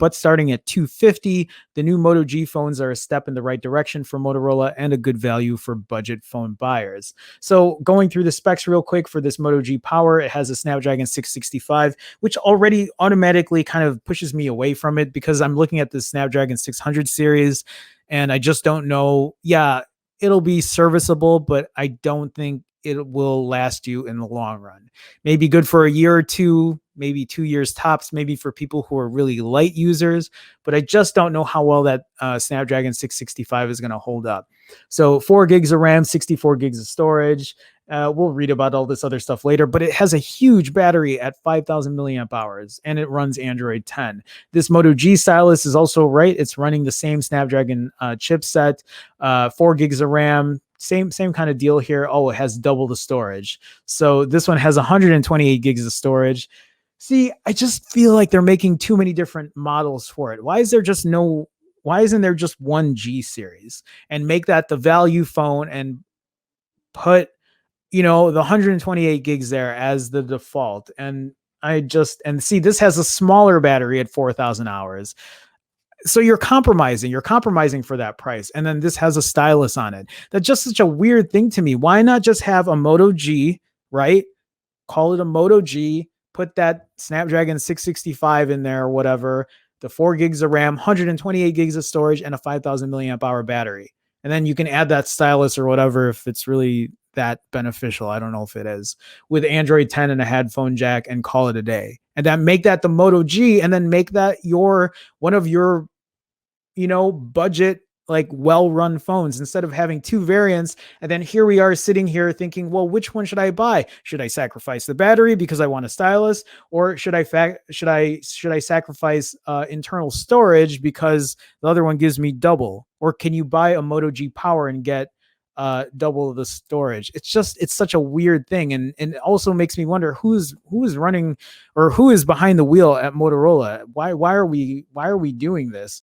but starting at $250. The new Moto G phones are a step in the right direction for Motorola and a good value for budget phone buyers. So going through the specs real quick for this Moto G Power, it has a Snapdragon 665, which already automatically kind of pushes me away from it because I'm looking at the Snapdragon 600 series and I just don't know. Yeah, it'll be serviceable, but I don't think it will last you in the long run. Maybe good for a year or two, maybe 2 years tops, maybe for people who are really light users, but I just don't know how well that Snapdragon 665 is going to hold up. So 4 gigs of RAM, 64 gigs of storage. We'll read about all this other stuff later, but it has a huge battery at 5,000 milliamp hours and it runs Android 10. This Moto G stylus is also right. It's running the same Snapdragon chipset, 4 gigs of RAM, same kind of deal here. Oh, it has double the storage. So this one has 128 gigs of storage. See, I just feel like they're making too many different models for it. Why isn't there just one G series and make that the value phone and put, the 128 gigs there as the default? And see, this has a smaller battery at 4,000 hours. So you're compromising for that price. And then this has a stylus on it. That's just such a weird thing to me. Why not just have a Moto G, right? Call it a Moto G, put that Snapdragon 665 in there or whatever, the 4 gigs of RAM, 128 gigs of storage, and a 5,000 milliamp hour battery. And then you can add that stylus or whatever if it's really that beneficial. I don't know if it is, with Android 10 and a headphone jack, and call it a day. And then make that the Moto G, and then make that one of your budget, like well-run phones, instead of having two variants. And then here we are sitting here thinking, well, which one should I buy? Should I sacrifice the battery because I want a stylus, or should I sacrifice internal storage because the other one gives me double? Or can you buy a Moto G Power and get double the storage? It's such a weird thing, and it also makes me wonder who is running, or who is behind the wheel at Motorola. Why are we doing this?